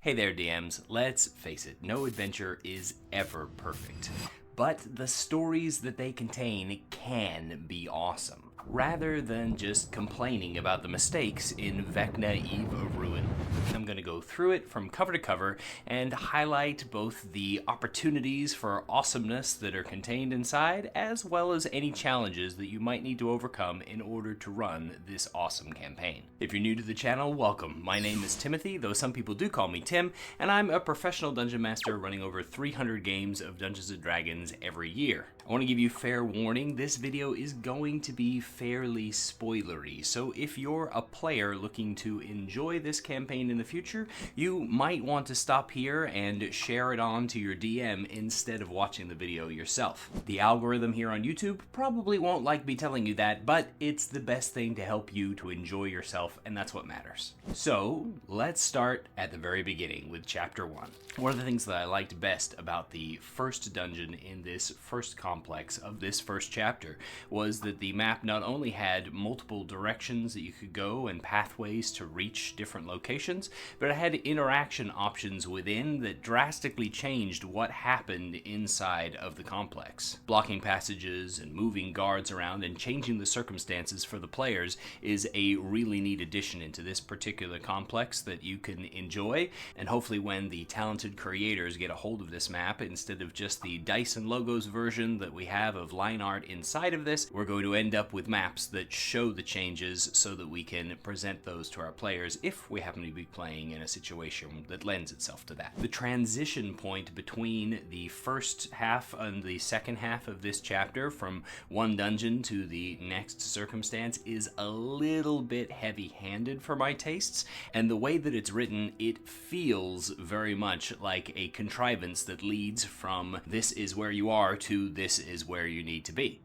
Hey there, DMs. Let's face it, no adventure is ever perfect. But the stories that they contain can be awesome. Rather than just complaining about the mistakes in Vecna Eve of Ruin, I'm going to go through it from cover to cover and highlight both the opportunities for awesomeness that are contained inside, as well as any challenges that you might need to overcome in order to run this awesome campaign. If you're new to the channel, welcome. My name is Timothy, though some people do call me Tim, and I'm a professional dungeon master running over 300 games of Dungeons & Dragons every year. I want to give you fair warning, this video is going to be fairly spoilery, so if you're a player looking to enjoy this campaign in the future, you might want to stop here and share it on to your DM instead of watching the video yourself. The algorithm here on YouTube probably won't like me telling you that, but it's the best thing to help you to enjoy yourself, and that's what matters. So, let's start at the very beginning with Chapter 1. One of the things that I liked best about the first dungeon in this first complex of this first chapter was that the map not only had multiple directions that you could go and pathways to reach different locations, but it had interaction options within that drastically changed what happened inside of the complex. Blocking passages and moving guards around and changing the circumstances for the players is a really neat addition into this particular complex that you can enjoy, and hopefully when the talented creators get a hold of this map, instead of just the dice and logos version that we have of line art inside of this, we're going to end up with maps that show the changes so that we can present those to our players if we happen to be playing in a situation that lends itself to that. The transition point between the first half and the second half of this chapter, from one dungeon to the next circumstance, is a little bit heavy-handed for my tastes, and the way that it's written, it feels very much like a contrivance that leads from this is where you are to this is where you need to be.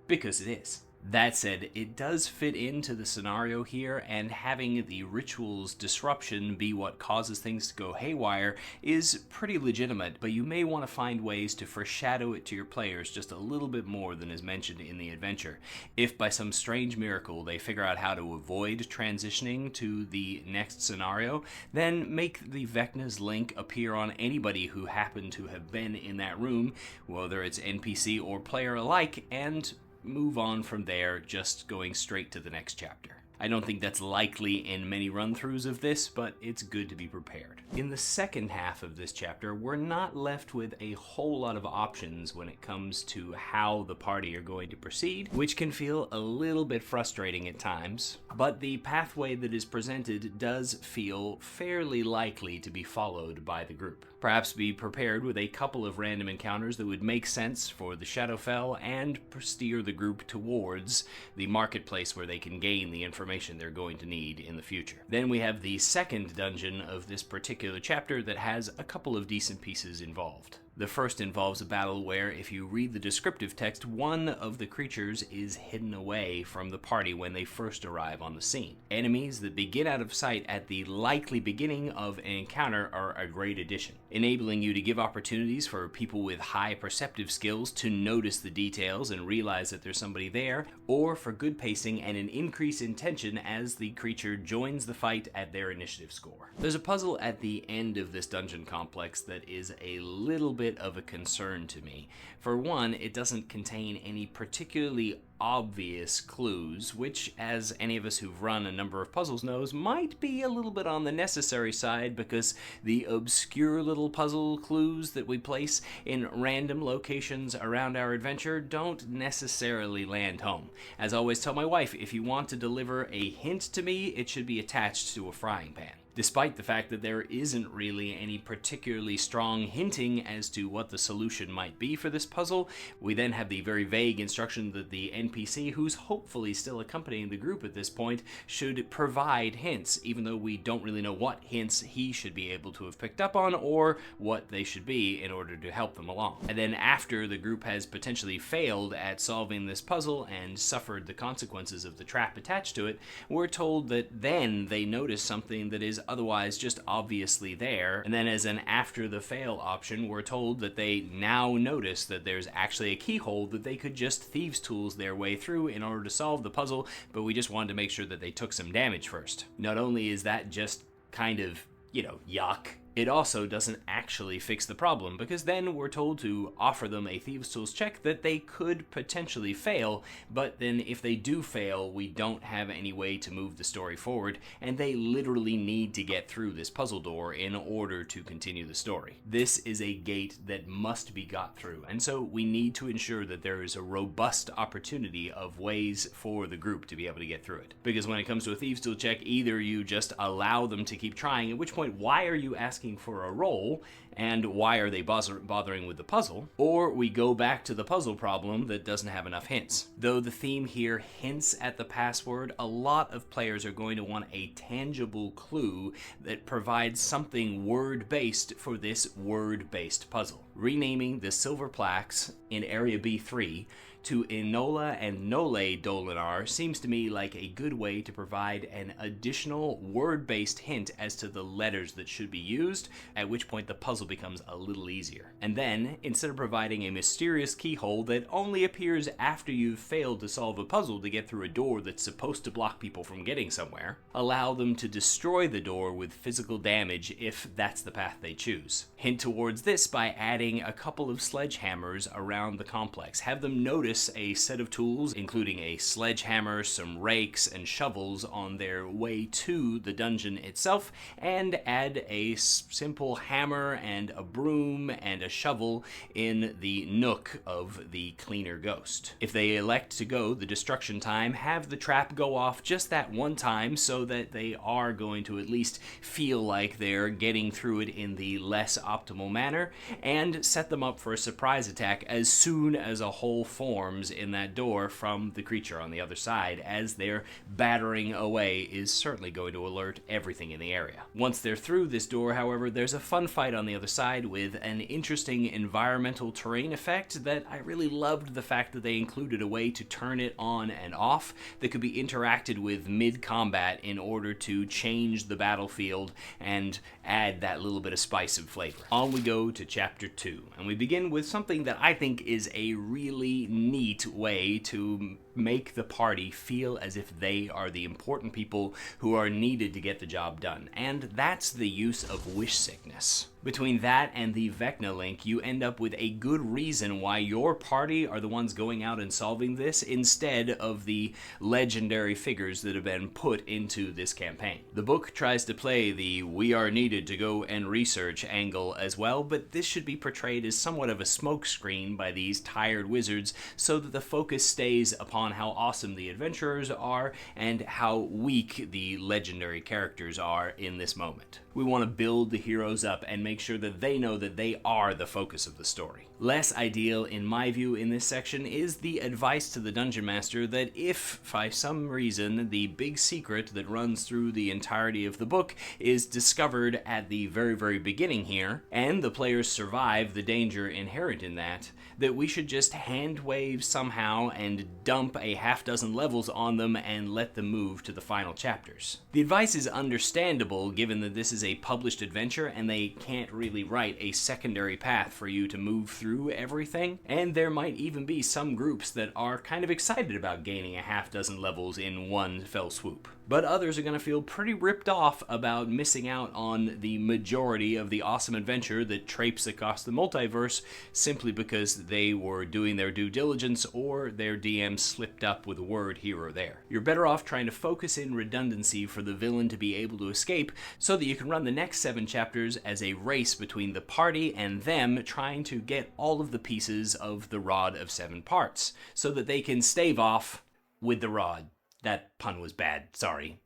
Because it is. That said, it does fit into the scenario here, and having the ritual's disruption be what causes things to go haywire is pretty legitimate, but you may want to find ways to foreshadow it to your players just a little bit more than is mentioned in the adventure. If by some strange miracle they figure out how to avoid transitioning to the next scenario, then make the Vecna's link appear on anybody who happened to have been in that room, whether it's NPC or player alike, and move on from there, just going straight to the next chapter. I don't think that's likely in many run-throughs of this, but it's good to be prepared. In the second half of this chapter, we're not left with a whole lot of options when it comes to how the party are going to proceed, which can feel a little bit frustrating at times, but the pathway that is presented does feel fairly likely to be followed by the group. Perhaps be prepared with a couple of random encounters that would make sense for the Shadowfell and steer the group towards the marketplace where they can gain the information they're going to need in the future. Then we have the second dungeon of this particular chapter that has a couple of decent pieces involved. The first involves a battle where, if you read the descriptive text, one of the creatures is hidden away from the party when they first arrive on the scene. Enemies that begin out of sight at the likely beginning of an encounter are a great addition, enabling you to give opportunities for people with high perceptive skills to notice the details and realize that there's somebody there, or for good pacing and an increase in tension as the creature joins the fight at their initiative score. There's a puzzle at the end of this dungeon complex that is a little bit of a concern to me. For one, it doesn't contain any particularly obvious clues, which, as any of us who've run a number of puzzles knows, might be a little bit on the necessary side, because the obscure little puzzle clues that we place in random locations around our adventure don't necessarily land home. As I always tell my wife, if you want to deliver a hint to me, it should be attached to a frying pan. Despite the fact that there isn't really any particularly strong hinting as to what the solution might be for this puzzle, we then have the very vague instruction that the NPC, who's hopefully still accompanying the group at this point, should provide hints, even though we don't really know what hints he should be able to have picked up on or what they should be in order to help them along. And then after the group has potentially failed at solving this puzzle and suffered the consequences of the trap attached to it, we're told that then they notice something that is otherwise just obviously there, and then as an after the fail option, we're told that they now notice that there's actually a keyhole that they could just thieves tools their way through in order to solve the puzzle, but we just wanted to make sure that they took some damage first. Not only is that just kind of, yuck, It also doesn't actually fix the problem, because then we're told to offer them a Thieves' Tools check that they could potentially fail, but then if they do fail, we don't have any way to move the story forward, and they literally need to get through this puzzle door in order to continue the story. This is a gate that must be got through, and so we need to ensure that there is a robust opportunity of ways for the group to be able to get through it. Because when it comes to a Thieves' Tool check, either you just allow them to keep trying, at which point, why are you asking for a roll, and why are they bothering with the puzzle? Or we go back to the puzzle problem that doesn't have enough hints. Though the theme here hints at the password, a lot of players are going to want a tangible clue that provides something word-based for this word-based puzzle. Renaming the silver plaques in Area B3 to Enola and Nole Dolinar seems to me like a good way to provide an additional word-based hint as to the letters that should be used, at which point the puzzle becomes a little easier. And then, instead of providing a mysterious keyhole that only appears after you've failed to solve a puzzle to get through a door that's supposed to block people from getting somewhere, allow them to destroy the door with physical damage if that's the path they choose. Hint towards this by adding a couple of sledgehammers around the complex. Have them notice a set of tools, including a sledgehammer, some rakes, and shovels on their way to the dungeon itself, and add a simple hammer and a broom and a shovel in the nook of the cleaner ghost. If they elect to go the destruction time, have the trap go off just that one time so that they are going to at least feel like they're getting through it in the less optimal manner, and set them up for a surprise attack as soon as a hole forms in that door from the creature on the other side, as their battering away is certainly going to alert everything in the area. Once they're through this door, however, there's a fun fight on the other side with an interesting environmental terrain effect that I really loved the fact that they included a way to turn it on and off that could be interacted with mid-combat in order to change the battlefield and add that little bit of spice and flavor. On we go to Chapter 2, and we begin with something that I think is a really neat way to make the party feel as if they are the important people who are needed to get the job done, and that's the use of wish sickness. Between that and the Vecna link, you end up with a good reason why your party are the ones going out and solving this instead of the legendary figures that have been put into this campaign. The book tries to play the "we are needed to go and research" angle as well, but this should be portrayed as somewhat of a smokescreen by these tired wizards so that the focus stays upon how awesome the adventurers are and how weak the legendary characters are in this moment. We want to build the heroes up and make sure that they know that they are the focus of the story. Less ideal, in my view, in this section is the advice to the Dungeon Master that if, by some reason, the big secret that runs through the entirety of the book is discovered at the very, very beginning here, and the players survive the danger inherent in that we should just hand wave somehow and dump a half dozen levels on them and let them move to the final chapters. The advice is understandable given that this is a published adventure and they can't really write a secondary path for you to move through everything, and there might even be some groups that are kind of excited about gaining a half dozen levels in one fell swoop. But others are going to feel pretty ripped off about missing out on the majority of the awesome adventure that traipses across the multiverse simply because they were doing their due diligence or their DM slipped up with a word here or there. You're better off trying to focus in redundancy for the villain to be able to escape so that you can run the next 7 chapters as a race between the party and them trying to get all of the pieces of the Rod of 7 Parts so that they can stave off with the rod. That pun was bad, sorry.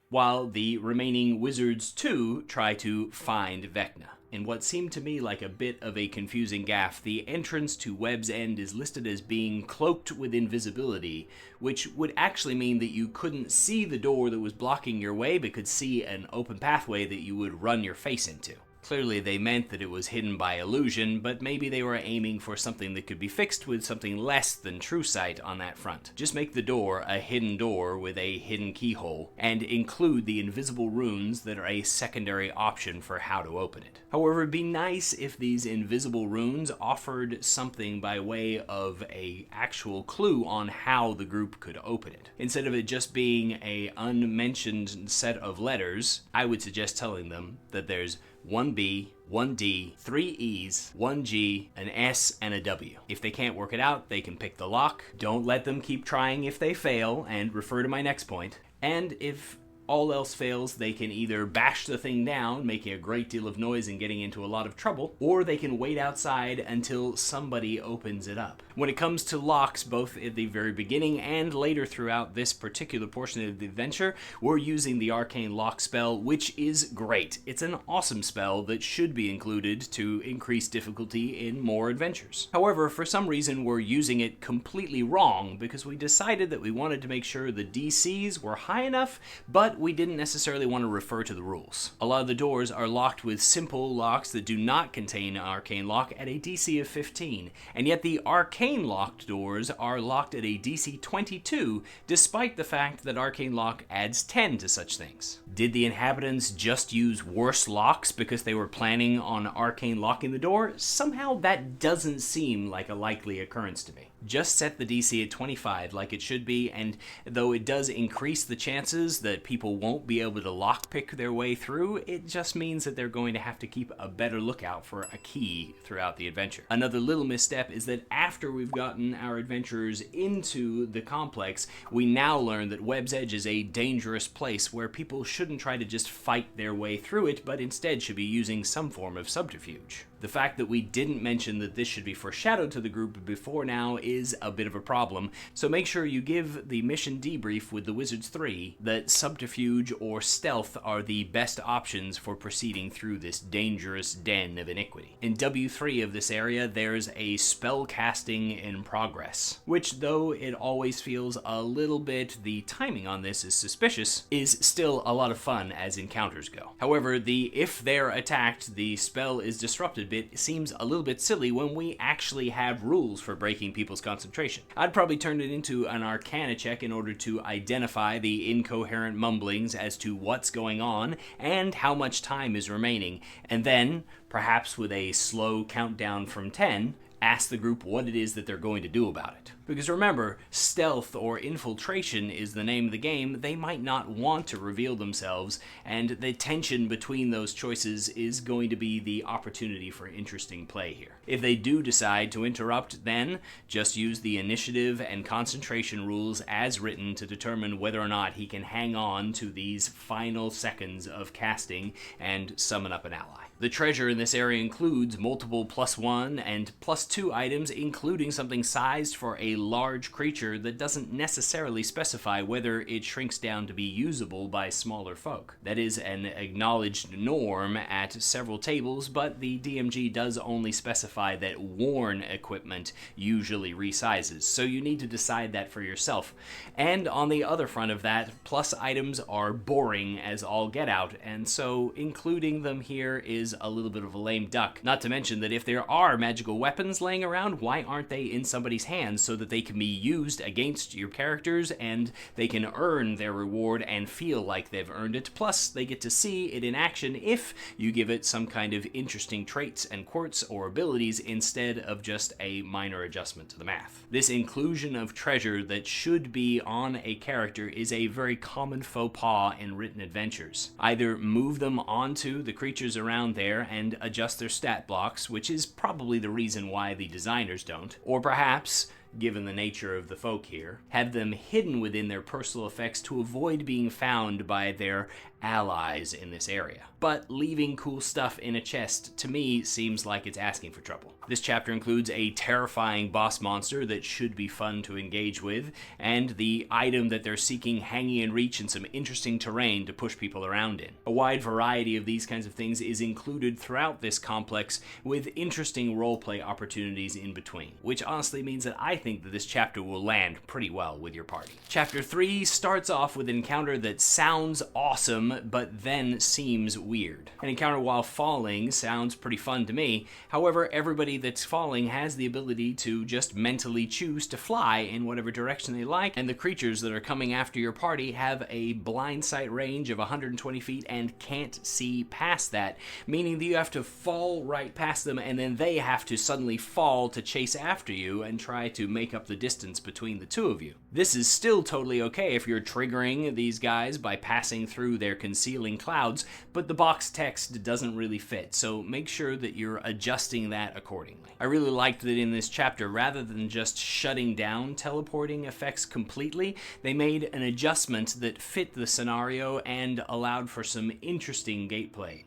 While the remaining wizards too try to find Vecna. In what seemed to me like a bit of a confusing gaffe, the entrance to Webb's End is listed as being cloaked with invisibility, which would actually mean that you couldn't see the door that was blocking your way, but could see an open pathway that you would run your face into. Clearly they meant that it was hidden by illusion, but maybe they were aiming for something that could be fixed with something less than true sight on that front. Just make the door a hidden door with a hidden keyhole, and include the invisible runes that are a secondary option for how to open it. However, it'd be nice if these invisible runes offered something by way of a actual clue on how the group could open it. Instead of it just being a unmentioned set of letters, I would suggest telling them that there's one B, one D, three E's, one G, an S, and a W. If they can't work it out, they can pick the lock. Don't let them keep trying if they fail, and refer to my next point. And if all else fails, they can either bash the thing down, making a great deal of noise and getting into a lot of trouble, or they can wait outside until somebody opens it up. When it comes to locks, both at the very beginning and later throughout this particular portion of the adventure, we're using the Arcane Lock spell, which is great. It's an awesome spell that should be included to increase difficulty in more adventures. However, for some reason, we're using it completely wrong because we decided that we wanted to make sure the DCs were high enough, but we didn't necessarily want to refer to the rules. A lot of the doors are locked with simple locks that do not contain Arcane Lock at a DC of 15, and yet the Arcane Locked doors are locked at a DC 22, despite the fact that Arcane Lock adds 10 to such things. Did the inhabitants just use worse locks because they were planning on Arcane locking the door? Somehow that doesn't seem like a likely occurrence to me. Just set the DC at 25 like it should be, and though it does increase the chances that people won't be able to lockpick their way through, it just means that they're going to have to keep a better lookout for a key throughout the adventure. Another little misstep is that after we've gotten our adventurers into the complex, we now learn that Webb's Edge is a dangerous place where people shouldn't try to just fight their way through it, but instead should be using some form of subterfuge. The fact that we didn't mention that this should be foreshadowed to the group before now is a bit of a problem, so make sure you give the mission debrief with the Wizards 3 that subterfuge or stealth are the best options for proceeding through this dangerous den of iniquity. In W3 of this area, there's a spell casting in progress, which, though it always feels a little bit the timing on this is suspicious, is still a lot of fun as encounters go. However, the if they're attacked, the spell is disrupted bit seems a little bit silly when we actually have rules for breaking people's concentration. I'd probably turn it into an Arcana check in order to identify the incoherent mumblings as to what's going on and how much time is remaining, and then, perhaps with a slow countdown from 10, ask the group what it is that they're going to do about it. Because remember, stealth or infiltration is the name of the game. They might not want to reveal themselves, and the tension between those choices is going to be the opportunity for interesting play here. If they do decide to interrupt, then just use the initiative and concentration rules as written to determine whether or not he can hang on to these final seconds of casting and summon up an ally. The treasure in this area includes multiple +1 and +2 items, including something sized for a large creature that doesn't necessarily specify whether it shrinks down to be usable by smaller folk. That is an acknowledged norm at several tables, but the DMG does only specify that worn equipment usually resizes, so you need to decide that for yourself. And on the other front of that, plus items are boring as all get out, and so including them here is a little bit of a lame duck. Not to mention that if there are magical weapons laying around, why aren't they in somebody's hands so that they can be used against your characters and they can earn their reward and feel like they've earned it. Plus, they get to see it in action if you give it some kind of interesting traits and quirks or abilities instead of just a minor adjustment to the math. This inclusion of treasure that should be on a character is a very common faux pas in written adventures. Either move them onto the creatures around there and adjust their stat blocks, which is probably the reason why the designers don't, or perhaps, given the nature of the folk here, have them hidden within their personal effects to avoid being found by their allies in this area. But leaving cool stuff in a chest, to me, seems like it's asking for trouble. This chapter includes a terrifying boss monster that should be fun to engage with, and the item that they're seeking hanging in reach in some interesting terrain to push people around in. A wide variety of these kinds of things is included throughout this complex, with interesting roleplay opportunities in between, which honestly means that I think that this chapter will land pretty well with your party. Chapter 3 starts off with an encounter that sounds awesome, but then seems weird. An encounter while falling sounds pretty fun to me. However, everybody that's falling has the ability to just mentally choose to fly in whatever direction they like, and the creatures that are coming after your party have a blind sight range of 120 feet and can't see past that, meaning that you have to fall right past them and then they have to suddenly fall to chase after you and try to make up the distance between the two of you. This is still totally okay if you're triggering these guys by passing through their concealing clouds, but the box text doesn't really fit, so make sure that you're adjusting that accordingly. I really liked that in this chapter, rather than just shutting down teleporting effects completely, they made an adjustment that fit the scenario and allowed for some interesting gameplay.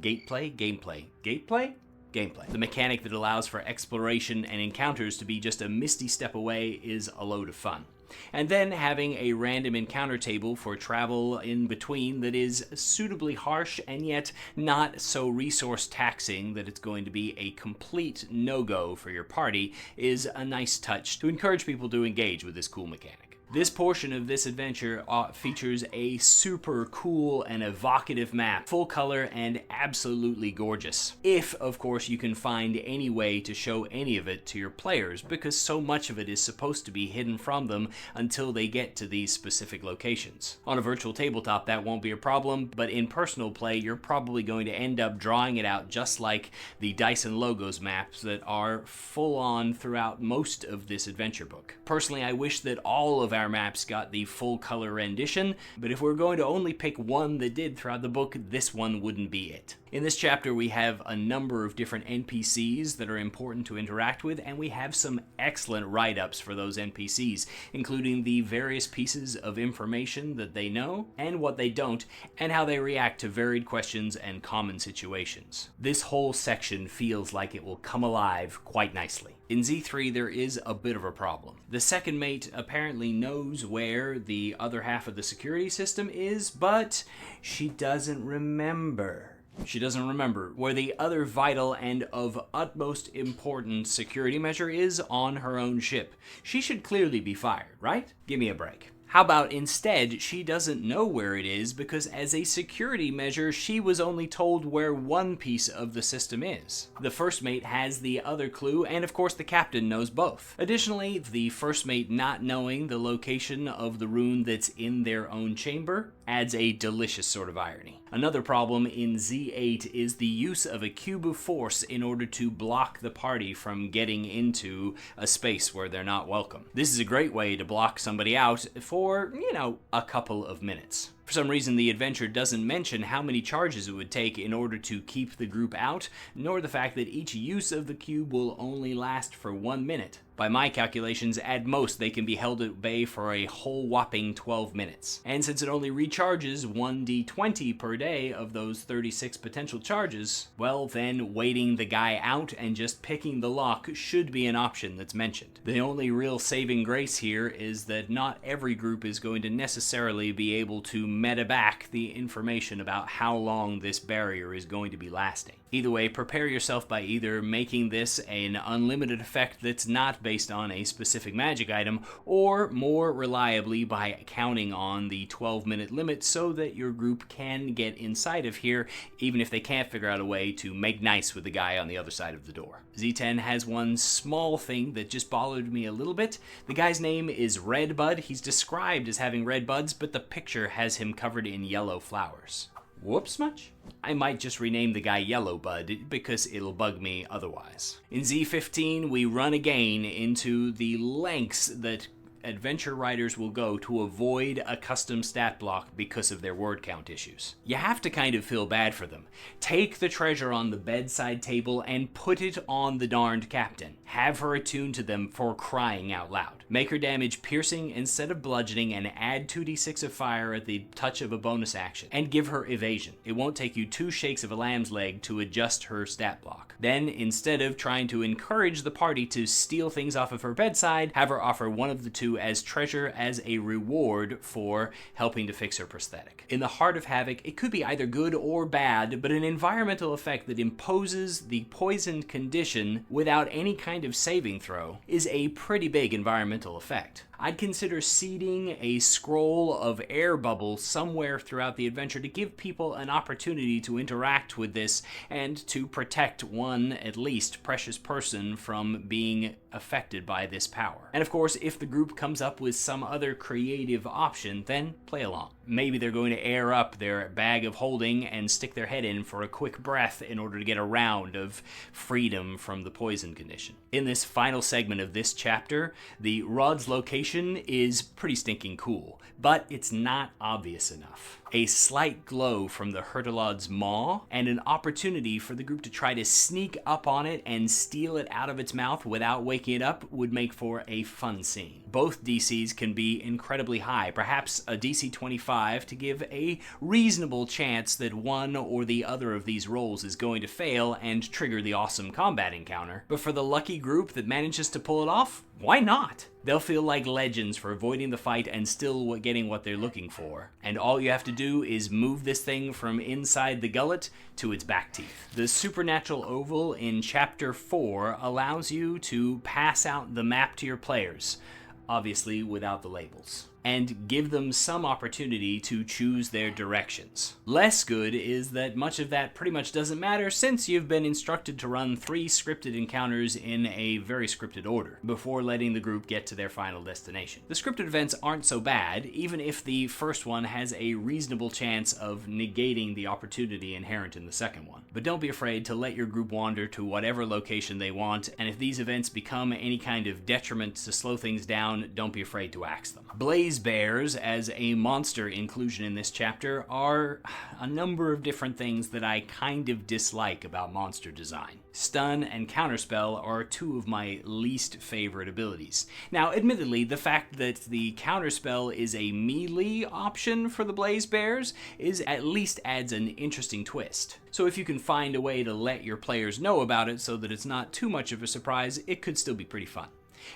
Gameplay? The mechanic that allows for exploration and encounters to be just a misty step away is a load of fun. And then having a random encounter table for travel in between that is suitably harsh and yet not so resource taxing that it's going to be a complete no-go for your party is a nice touch to encourage people to engage with this cool mechanic. This portion of this adventure features a super cool and evocative map, full color and absolutely gorgeous. If, of course, you can find any way to show any of it to your players, because so much of it is supposed to be hidden from them until they get to these specific locations. On a virtual tabletop, that won't be a problem, but in personal play, you're probably going to end up drawing it out just like the Dice and Logos maps that are full on throughout most of this adventure book. Personally, I wish that all of our maps got the full color rendition, but if we're going to only pick one that did throughout the book, this one wouldn't be it. In this chapter, we have a number of different NPCs that are important to interact with, and we have some excellent write-ups for those NPCs, including the various pieces of information that they know and what they don't, and how they react to varied questions and common situations. This whole section feels like it will come alive quite nicely. In Z3, there is a bit of a problem. The second mate apparently knows where the other half of the security system is, but she doesn't remember. She doesn't remember where the other vital and of utmost important security measure is on her own ship. She should clearly be fired, right? Give me a break. How about instead, she doesn't know where it is because as a security measure, she was only told where one piece of the system is. The first mate has the other clue, and of course the captain knows both. Additionally, the first mate not knowing the location of the rune that's in their own chamber adds a delicious sort of irony. Another problem in Z8 is the use of a cube of force in order to block the party from getting into a space where they're not welcome. This is a great way to block somebody out for, a couple of minutes. For some reason, the adventure doesn't mention how many charges it would take in order to keep the group out, nor the fact that each use of the cube will only last for 1 minute. By my calculations, at most, they can be held at bay for a whole whopping 12 minutes. And since it only recharges 1d20 per day of those 36 potential charges, well then waiting the guy out and just picking the lock should be an option that's mentioned. The only real saving grace here is that not every group is going to necessarily be able to meta back the information about how long this barrier is going to be lasting. Either way, prepare yourself by either making this an unlimited effect that's not based on a specific magic item, or more reliably by counting on the 12-minute limit so that your group can get inside of here, even if they can't figure out a way to make nice with the guy on the other side of the door. Z10 has one small thing that just bothered me a little bit. The guy's name is Redbud. He's described as having red buds, but the picture has him covered in yellow flowers. Whoops much? I might just rename the guy Yellow Bud because it'll bug me otherwise. In Z15, we run again into the lengths that adventure writers will go to avoid a custom stat block because of their word count issues. You have to kind of feel bad for them. Take the treasure on the bedside table and put it on the darned captain. Have her attuned to them for crying out loud. Make her damage piercing instead of bludgeoning and add 2d6 of fire at the touch of a bonus action. And give her evasion. It won't take you 2 shakes of a lamb's leg to adjust her stat block. Then, instead of trying to encourage the party to steal things off of her bedside, have her offer one of the two as treasure as a reward for helping to fix her prosthetic. In the heart of Havoc, it could be either good or bad, but an environmental effect that imposes the poisoned condition without any kind of saving throw is a pretty big environmental effect. I'd consider seeding a scroll of air bubbles somewhere throughout the adventure to give people an opportunity to interact with this and to protect one, at least, precious person from being affected by this power. And of course, if the group comes up with some other creative option, then play along. maybe they're going to air up their bag of holding and stick their head in for a quick breath in order to get a round of freedom from the poison condition. In this final segment of this chapter, the rod's location is pretty stinking cool, but it's not obvious enough. A slight glow from the Hurtolod's maw, and an opportunity for the group to try to sneak up on it and steal it out of its mouth without waking it up would make for a fun scene. Both DCs can be incredibly high, perhaps a DC 25 to give a reasonable chance that one or the other of these rolls is going to fail and trigger the awesome combat encounter. But for the lucky group that manages to pull it off, why not? They'll feel like legends for avoiding the fight and still getting what they're looking for. And all you have to do is move this thing from inside the gullet to its back teeth. The supernatural oval in Chapter 4 allows you to pass out the map to your players, obviously without the labels, and give them some opportunity to choose their directions. Less good is that much of that pretty much doesn't matter, since you've been instructed to run 3 scripted encounters in a very scripted order before letting the group get to their final destination. The scripted events aren't so bad, even if the first one has a reasonable chance of negating the opportunity inherent in the second one. But don't be afraid to let your group wander to whatever location they want, and if these events become any kind of detriment to slow things down, don't be afraid to axe them. Blaze bears as a monster inclusion in this chapter are a number of different things that I kind of dislike about monster design. Stun and Counterspell are 2 of my least favorite abilities. Now, admittedly, the fact that the Counterspell is a melee option for the Blaze Bears at least adds an interesting twist. So if you can find a way to let your players know about it so that it's not too much of a surprise, it could still be pretty fun.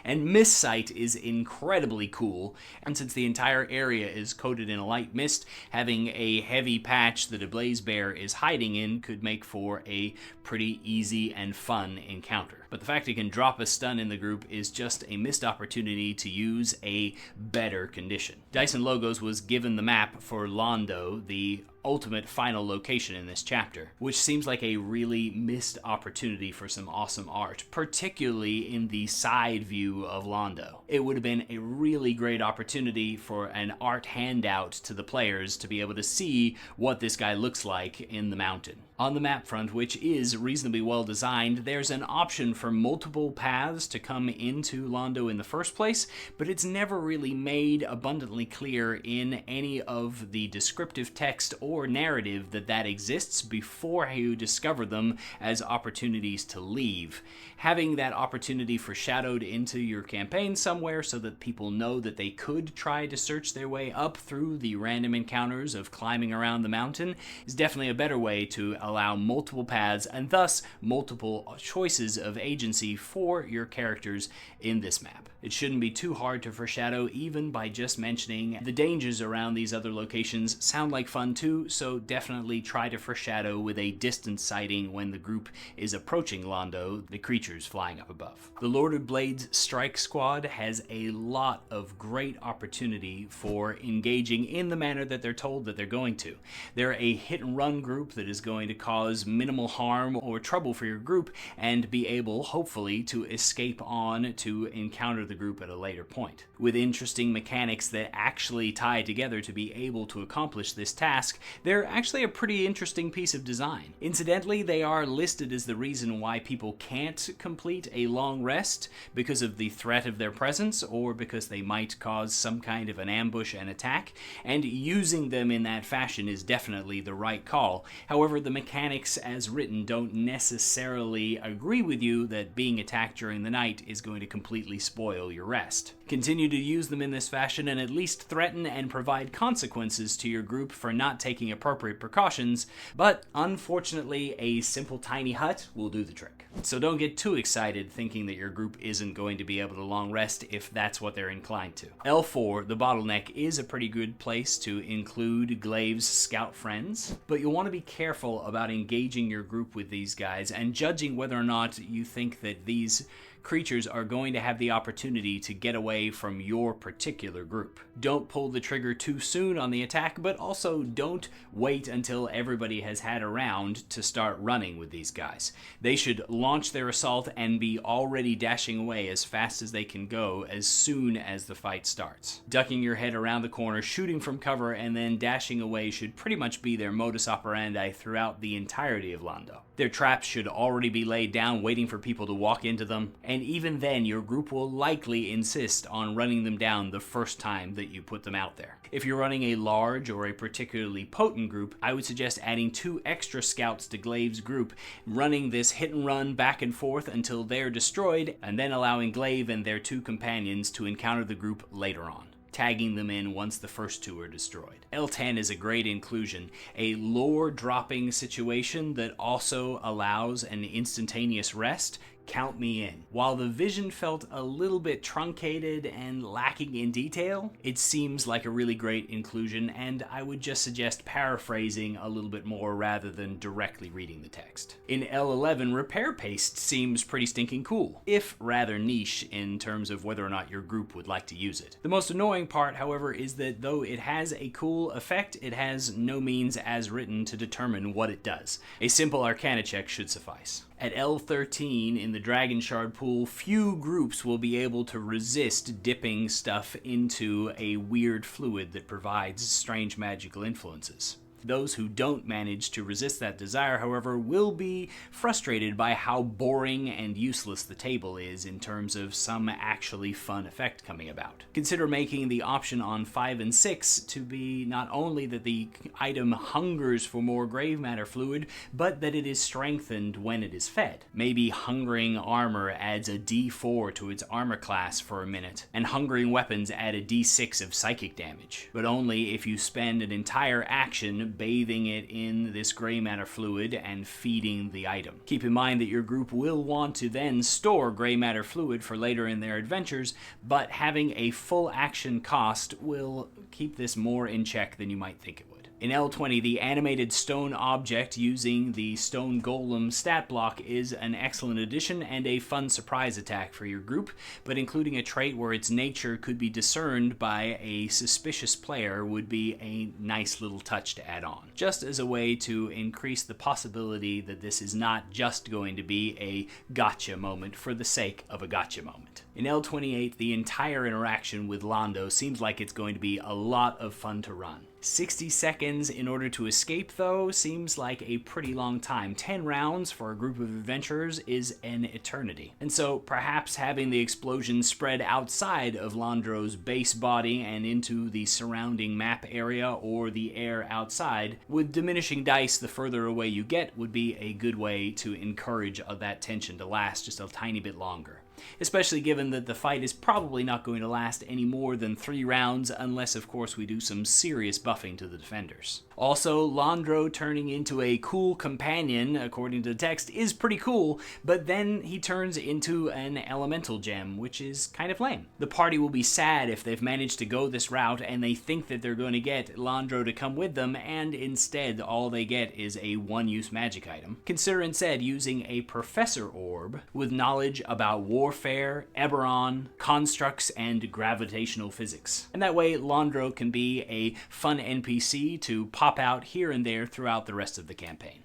And Mist Sight is incredibly cool, and since the entire area is coated in a light mist, having a heavy patch that a Blaze Bear is hiding in could make for a pretty easy and fun encounter. But the fact it can drop a stun in the group is just a missed opportunity to use a better condition. Dyson Logos was given the map for Londo, the ultimate final location in this chapter, which seems like a really missed opportunity for some awesome art, particularly in the side view of Londo. It would have been a really great opportunity for an art handout to the players to be able to see what this guy looks like in the mountain. On the map front, which is reasonably well designed, there's an option for multiple paths to come into Londo in the first place, but it's never really made abundantly clear in any of the descriptive text or narrative that exists before you discover them as opportunities to leave. Having that opportunity foreshadowed into your campaign somewhere so that people know that they could try to search their way up through the random encounters of climbing around the mountain is definitely a better way to allow multiple paths and thus multiple choices of agency for your characters in this map. It shouldn't be too hard to foreshadow even by just mentioning the dangers around these other locations sound like fun too, so definitely try to foreshadow with a distance sighting when the group is approaching Londo, the creatures flying up above. The Lord of Blades Strike Squad has a lot of great opportunity for engaging in the manner that they're told that they're going to. They're a hit and run group that is going to cause minimal harm or trouble for your group and be able, hopefully, to escape on to encounter the group at a later point. With interesting mechanics that actually tie together to be able to accomplish this task, they're actually a pretty interesting piece of design. Incidentally, they are listed as the reason why people can't complete a long rest, because of the threat of their presence or because they might cause some kind of an ambush and attack, and using them in that fashion is definitely the right call. However, the mechanics as written don't necessarily agree with you that being attacked during the night is going to completely spoil your rest. Continue to use them in this fashion and at least threaten and provide consequences to your group for not taking appropriate precautions, but unfortunately a simple tiny hut will do the trick. So don't get too excited thinking that your group isn't going to be able to long rest if that's what they're inclined to. L4, the bottleneck, is a pretty good place to include Glaive's scout friends, but you'll want to be careful about about engaging your group with these guys and judging whether or not you think that these creatures are going to have the opportunity to get away from your particular group. Don't pull the trigger too soon on the attack, but also don't wait until everybody has had a round to start running with these guys. They should launch their assault and be already dashing away as fast as they can go as soon as the fight starts. Ducking your head around the corner, shooting from cover, and then dashing away should pretty much be their modus operandi throughout the entirety of Londo. Their traps should already be laid down, waiting for people to walk into them, and even then your group will likely insist on running them down the first time that you put them out there. If you're running a large or a particularly potent group, I would suggest adding 2 extra scouts to Glaive's group, running this hit and run back and forth until they're destroyed, and then allowing Glaive and their 2 companions to encounter the group later on, tagging them in once the first 2 are destroyed. L10 is a great inclusion, a lore-dropping situation that also allows an instantaneous rest. Count me in. While the vision felt a little bit truncated and lacking in detail, it seems like a really great inclusion, and I would just suggest paraphrasing a little bit more rather than directly reading the text. In L11, repair paste seems pretty stinking cool, if rather niche in terms of whether or not your group would like to use it. The most annoying part, however, is that though it has a cool effect, it has no means as written to determine what it does. A simple Arcana check should suffice. At L13 in the Dragon Shard pool, few groups will be able to resist dipping stuff into a weird fluid that provides strange magical influences. Those who don't manage to resist that desire, however, will be frustrated by how boring and useless the table is in terms of some actually fun effect coming about. Consider making the option on 5 and 6 to be not only that the item hungers for more grave matter fluid, but that it is strengthened when it is fed. Maybe Hungering Armor adds a D4 to its armor class for a minute, and Hungering Weapons add a D6 of psychic damage, but only if you spend an entire action bathing it in this gray matter fluid and feeding the item. Keep in mind that your group will want to then store gray matter fluid for later in their adventures, but having a full action cost will keep this more in check than you might think it would. In L20, the animated stone object using the stone golem stat block is an excellent addition and a fun surprise attack for your group, but including a trait where its nature could be discerned by a suspicious player would be a nice little touch to add on, just as a way to increase the possibility that this is not just going to be a gotcha moment for the sake of a gotcha moment. In L28, the entire interaction with Londo seems like it's going to be a lot of fun to run. 60 seconds in order to escape, though, seems like a pretty long time. 10 rounds for a group of adventurers is an eternity. And so perhaps having the explosion spread outside of Londro's base body and into the surrounding map area or the air outside, with diminishing dice the further away you get, would be a good way to encourage that tension to last just a tiny bit longer. Especially given that the fight is probably not going to last any more than 3 rounds unless, of course, we do some serious buffing to the defenders. Also, Londro turning into a cool companion, according to the text, is pretty cool, but then he turns into an elemental gem, which is kind of lame. The party will be sad if they've managed to go this route and they think that they're going to get Londro to come with them, and instead all they get is a one-use magic item. Consider instead using a professor orb with knowledge about warfare, Eberron, constructs, and gravitational physics. And that way, Londro can be a fun NPC to pop out here and there throughout the rest of the campaign.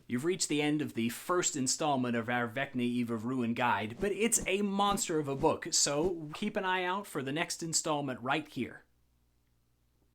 You've reached the end of the first installment of our Vecna Eve of Ruin guide, but it's a monster of a book, so keep an eye out for the next installment right here.